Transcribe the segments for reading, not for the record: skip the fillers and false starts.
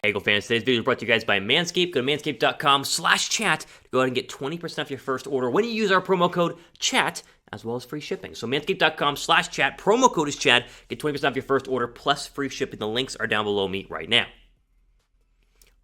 Hey, Eagle fans, today's video is brought to you guys by Manscaped. Go to manscaped.com/chat to go ahead and get 20% off your first order when you use our promo code CHAT, as well as free shipping. So manscaped.com/chat, promo code is CHAT, get 20% off your first order plus free shipping. The links are down below me right now.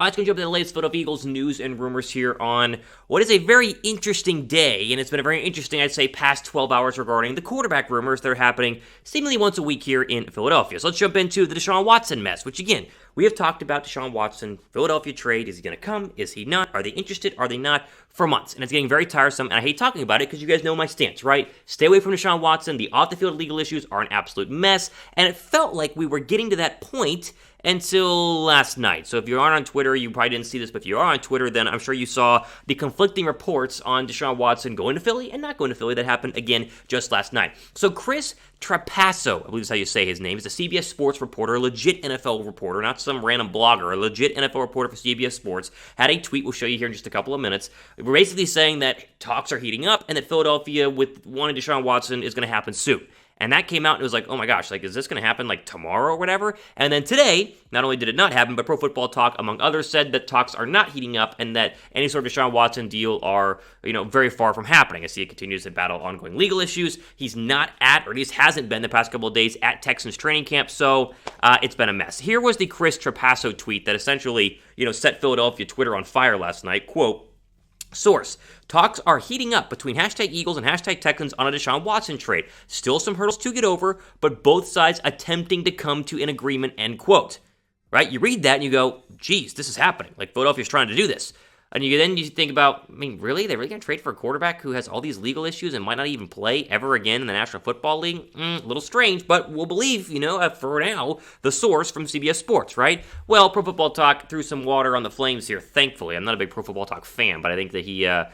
Let's go jump into the latest Philadelphia Eagles news and rumors here on what is a very interesting day, and it's been a very interesting, I'd say, past 12 hours regarding the quarterback rumors that are happening seemingly once a week here in Philadelphia. So let's jump into the Deshaun Watson mess, which again, we have talked about Deshaun Watson, Philadelphia trade. Is he going to come? Is he not? Are they interested? Are they not? For months. And it's getting very tiresome, and I hate talking about it because you guys know my stance, right? Stay away from Deshaun Watson. The off-the-field legal issues are an absolute mess, and it felt like we were getting to that point until last night. So if you aren't on Twitter, you probably didn't see this, but if you are on Twitter, then I'm sure you saw the conflicting reports on Deshaun Watson going to Philly and not going to Philly. That happened again just last night. So Chris Trapasso, I believe is how you say his name, is a CBS Sports reporter, a legit NFL reporter, not some random blogger, a legit NFL reporter for CBS Sports, had a tweet we'll show you here in just a couple of minutes. We're basically saying that talks are heating up and that Philadelphia with wanting Deshaun Watson is going to happen soon. And that came out and it was like, oh my gosh, like, is this going to happen like tomorrow or whatever? And then today, not only did it not happen, but Pro Football Talk, among others, said that talks are not heating up and that any sort of Deshaun Watson deal are, very far from happening. I see he continues to battle ongoing legal issues. He's not at, or at least hasn't been the past couple of days, at Texans training camp. So it's been a mess. Here was the Chris Trapasso tweet that essentially, set Philadelphia Twitter on fire last night. Quote, source, talks are heating up between #Eagles and #Texans on a Deshaun Watson trade. Still some hurdles to get over, but both sides attempting to come to an agreement, end quote. Right? You read that and you go, geez, this is happening. Like, Philadelphia's trying to do this. And then you think about, really? They're really going to trade for a quarterback who has all these legal issues and might not even play ever again in the National Football League? A little strange, but we'll believe, for now, the source from CBS Sports, right? Well, Pro Football Talk threw some water on the flames here, thankfully. I'm not a big Pro Football Talk fan, but I think that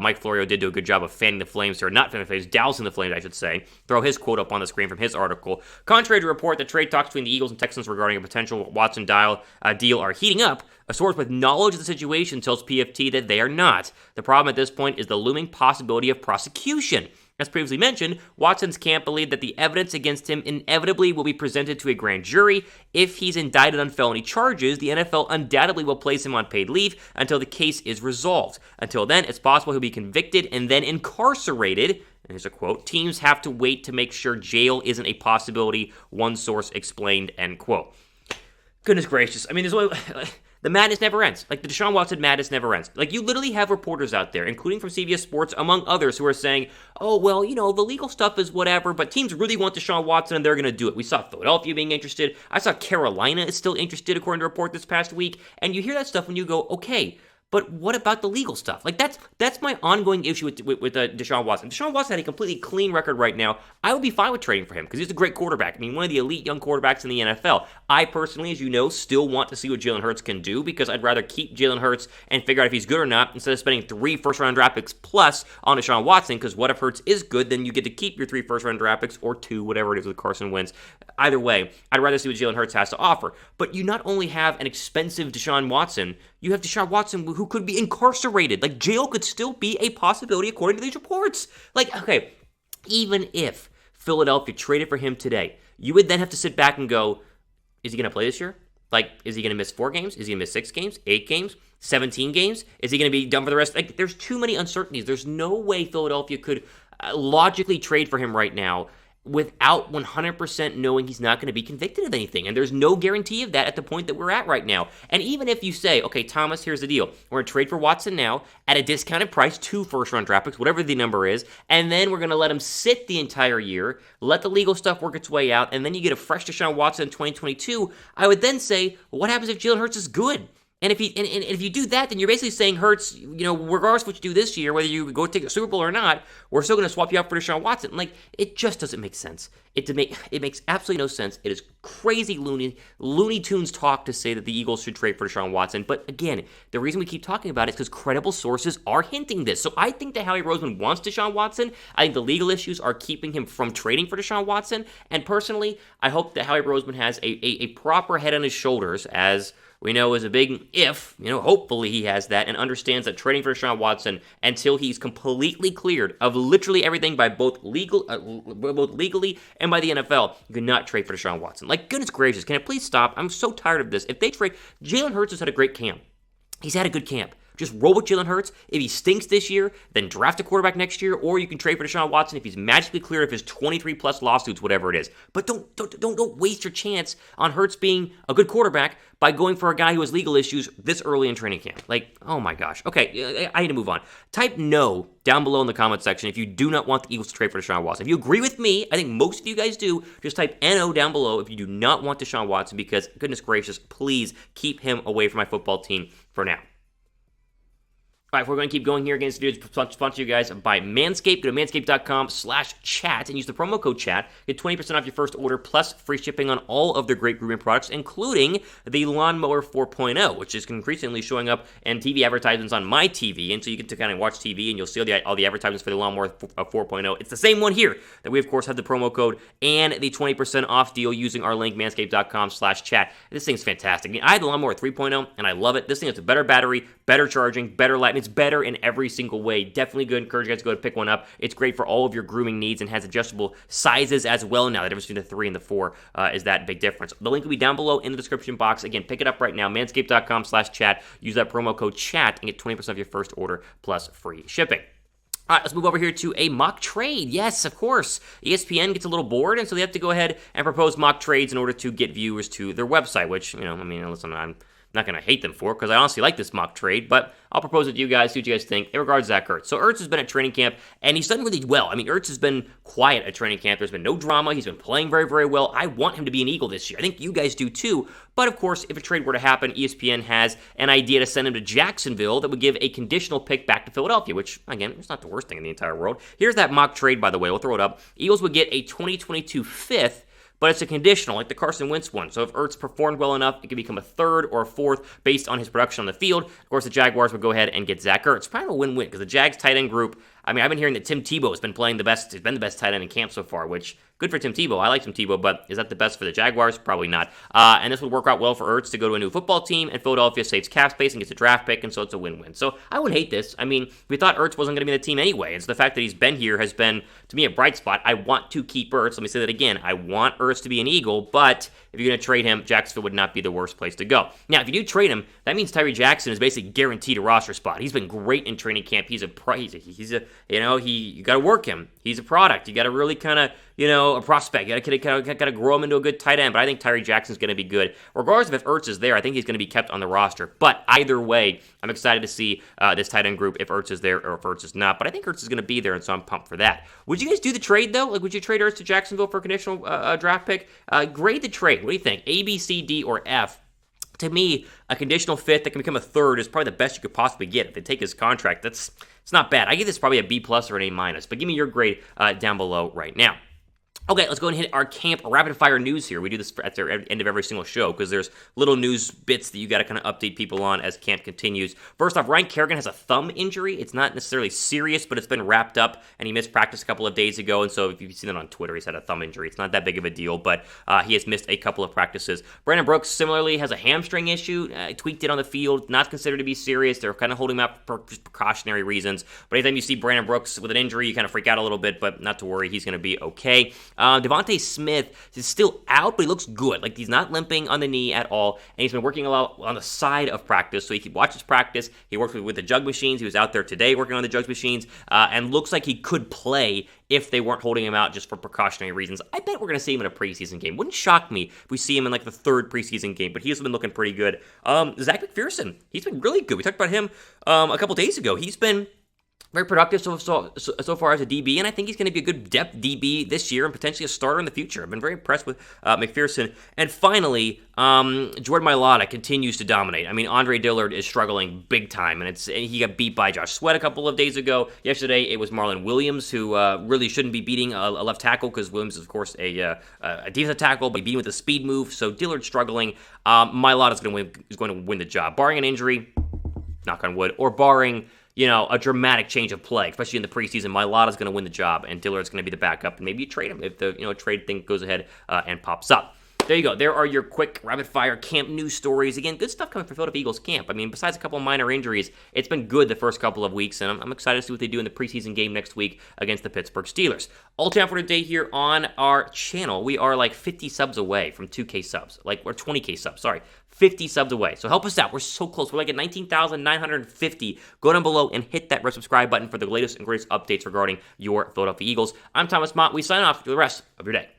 Mike Florio did do a good job of fanning the flames here, not fanning the flames, dousing the flames, I should say. Throw his quote up on the screen from his article. Contrary to report, the trade talks between the Eagles and Texans regarding a potential Watson deal are heating up. A source with knowledge of the situation tells PFT that they are not. The problem at this point is the looming possibility of prosecution. As previously mentioned, Watson's camp believe that the evidence against him inevitably will be presented to a grand jury. If he's indicted on felony charges, the NFL undoubtedly will place him on paid leave until the case is resolved. Until then, it's possible he'll be convicted and then incarcerated. And here's a quote, teams have to wait to make sure jail isn't a possibility, one source explained, end quote. Goodness gracious. The madness never ends. Like, the Deshaun Watson madness never ends. Like, you literally have reporters out there, including from CBS Sports, among others, who are saying, oh, well, the legal stuff is whatever, but teams really want Deshaun Watson and they're going to do it. We saw Philadelphia being interested. I saw Carolina is still interested, according to a report this past week. And you hear that stuff when you go, okay, but what about the legal stuff? Like, that's my ongoing issue with Deshaun Watson. Deshaun Watson had a completely clean record right now. I would be fine with trading for him because he's a great quarterback. One of the elite young quarterbacks in the NFL. I personally, as you know, still want to see what Jalen Hurts can do because I'd rather keep Jalen Hurts and figure out if he's good or not instead of spending 3 first-round draft picks plus on Deshaun Watson, because what if Hurts is good, then you get to keep your 3 first-round draft picks or 2, whatever it is with Carson Wentz. Either way, I'd rather see what Jalen Hurts has to offer. But you not only have an expensive Deshaun Watson, you have Deshaun Watson who could be incarcerated. Like, jail could still be a possibility according to these reports. Like, okay, even if Philadelphia traded for him today, you would then have to sit back and go, is he going to play this year? Like, is he going to miss 4 games? Is he going to miss 6 games? 8 games? 17 games? Is he going to be done for the rest? Like, there's too many uncertainties. There's no way Philadelphia could logically trade for him right now without 100% knowing he's not going to be convicted of anything. And there's no guarantee of that at the point that we're at right now. And even if you say, okay, Thomas, here's the deal. We're going to trade for Watson now at a discounted price, 2 first-round draft picks, whatever the number is, and then we're going to let him sit the entire year, let the legal stuff work its way out, and then you get a fresh Deshaun Watson in 2022, I would then say, what happens if Jalen Hurts is good? And if you do that, then you're basically saying, Hurts, regardless of what you do this year, whether you go take a Super Bowl or not, we're still going to swap you out for Deshaun Watson. Like, it just doesn't make sense. It makes absolutely no sense. It is crazy Looney Tunes talk to say that the Eagles should trade for Deshaun Watson. But again, the reason we keep talking about it is because credible sources are hinting this. So I think that Howie Roseman wants Deshaun Watson. I think the legal issues are keeping him from trading for Deshaun Watson. And personally, I hope that Howie Roseman has a proper head on his shoulders as we know is a big if, hopefully he has that and understands that trading for Deshaun Watson until he's completely cleared of literally everything by both legally and by the NFL, you cannot trade for Deshaun Watson. Like, goodness gracious, can it please stop? I'm so tired of this. If they trade, Jalen Hurts has had a great camp. He's had a good camp. Just roll with Jalen Hurts. If he stinks this year, then draft a quarterback next year, or you can trade for Deshaun Watson if he's magically cleared of his 23-plus lawsuits, whatever it is. But don't waste your chance on Hurts being a good quarterback by going for a guy who has legal issues this early in training camp. Like, oh my gosh. Okay, I need to move on. Type no down below in the comment section if you do not want the Eagles to trade for Deshaun Watson. If you agree with me, I think most of you guys do, just type NO down below if you do not want Deshaun Watson because, goodness gracious, please keep him away from my football team for now. All right, we're going to keep going here. Again, this video is sponsored to you guys by Manscaped. Go to manscaped.com/chat and use the promo code chat. Get 20% off your first order plus free shipping on all of their great grooming products, including the Lawnmower 4.0, which is increasingly showing up in TV advertisements on my TV. And so you get to kind of watch TV and you'll see all the advertisements for the Lawnmower 4.0. It's the same one here that we, of course, have the promo code and the 20% off deal using our link, manscaped.com/chat. This thing's fantastic. I mean, I had the Lawnmower 3.0 and I love it. This thing has a better battery, better charging, better light. It's better in every single way. Definitely good. Encourage you guys to go to pick one up. It's great for all of your grooming needs and has adjustable sizes as well now. The difference between the 3 and the 4 is that big difference. The link will be down below in the description box. Again, pick it up right now. Manscaped.com/chat. Use that promo code chat and get 20% off your first order plus free shipping. All right, let's move over here to a mock trade. Yes, of course. ESPN gets a little bored, and so they have to go ahead and propose mock trades in order to get viewers to their website, which, listen, I'm not going to hate them for because I honestly like this mock trade, but I'll propose it to you guys, see what you guys think in regards to Zach Ertz. So Ertz has been at training camp, and he's done really well. I mean, Ertz has been quiet at training camp. There's been no drama. He's been playing very, very well. I want him to be an Eagle this year. I think you guys do too. But, of course, if a trade were to happen, ESPN has an idea to send him to Jacksonville that would give a conditional pick back to Philadelphia, which, again, it's not the worst thing in the entire world. Here's that mock trade, by the way. We'll throw it up. Eagles would get a 2022 fifth, but it's a conditional, like the Carson Wentz one. So if Ertz performed well enough, it could become a third or a fourth based on his production on the field. Of course, the Jaguars would go ahead and get Zach Ertz. Probably a win-win because the Jags tight end group, I've been hearing that Tim Tebow has been playing the best. He's been the best tight end in camp so far, which good for Tim Tebow. I like Tim Tebow, but is that the best for the Jaguars? Probably not. And this would work out well for Ertz to go to a new football team, and Philadelphia saves cap space and gets a draft pick, and so it's a win-win. So I would hate this. I mean, we thought Ertz wasn't going to be the team anyway, and so the fact that he's been here has been, to me, a bright spot. I want to keep Ertz. Let me say that again. I want Ertz to be an Eagle, but if you're going to trade him, Jacksonville would not be the worst place to go. Now, if you do trade him, that means Tyree Jackson is basically guaranteed a roster spot. He's been great in training camp. You got to work him. He's a product. You got to really kind of, a prospect. You got to grow him into a good tight end. But I think Tyree Jackson's going to be good. Regardless of if Ertz is there, I think he's going to be kept on the roster. But either way, I'm excited to see this tight end group if Ertz is there or if Ertz is not. But I think Ertz is going to be there, and so I'm pumped for that. Would you guys do the trade, though? Like, would you trade Ertz to Jacksonville for a conditional draft pick? Grade the trade. What do you think? A, B, C, D, or F? To me, a conditional fifth that can become a third is probably the best you could possibly get. If they take his contract, it's not bad. I give this probably a B plus or an A minus, but give me your grade down below right now. Okay, let's go and hit our camp rapid-fire news here. We do this at the end of every single show because there's little news bits that you got to kind of update people on as camp continues. First off, Ryan Kerrigan has a thumb injury. It's not necessarily serious, but it's been wrapped up, and he missed practice a couple of days ago, and so if you've seen it on Twitter, he's had a thumb injury. It's not that big of a deal, but he has missed a couple of practices. Brandon Brooks, similarly, has a hamstring issue. Tweaked it on the field. Not considered to be serious. They're kind of holding him out for just precautionary reasons, but anytime you see Brandon Brooks with an injury, you kind of freak out a little bit, but not to worry. He's going to be okay. Devontae Smith is still out, but he looks good. Like, he's not limping on the knee at all, and he's been working a lot on the side of practice, so he watches practice. He works with the jug machines. He was out there today working on the jug machines, and looks like he could play if they weren't holding him out just for precautionary reasons. I bet we're going to see him in a preseason game. Wouldn't shock me if we see him in, like, the third preseason game, but he's been looking pretty good. Zach McPherson, he's been really good. We talked about him a couple days ago. He's been very productive so far as a DB, and I think he's going to be a good depth DB this year and potentially a starter in the future. I've been very impressed with McPherson. And finally, Jordan Mailata continues to dominate. I mean, Andre Dillard is struggling big time, and he got beat by Josh Sweat a couple of days ago. Yesterday, it was Marlon Williams, who really shouldn't be beating a left tackle because Williams is, of course, a defensive tackle, but beating with a speed move. So Dillard's struggling. Mailata is going to win the job, barring an injury, knock on wood, or barring a dramatic change of play, especially in the preseason. Mailata's going to win the job, and Dillard's going to be the backup, and maybe you trade him if the trade thing goes ahead and pops up. there you go. There are your quick rapid-fire camp news stories. Again, good stuff coming from Philadelphia Eagles camp. I mean, besides a couple of minor injuries, it's been good the first couple of weeks, and I'm excited to see what they do in the preseason game next week against the Pittsburgh Steelers. All time for today here on our channel. We are like 50 subs away from 2K subs. We're 20K subs, sorry. 50 subs away. So help us out. We're so close. We're like at 19,950. Go down below and hit that red subscribe button for the latest and greatest updates regarding your Philadelphia Eagles. I'm Thomas Mott. We sign off for the rest of your day.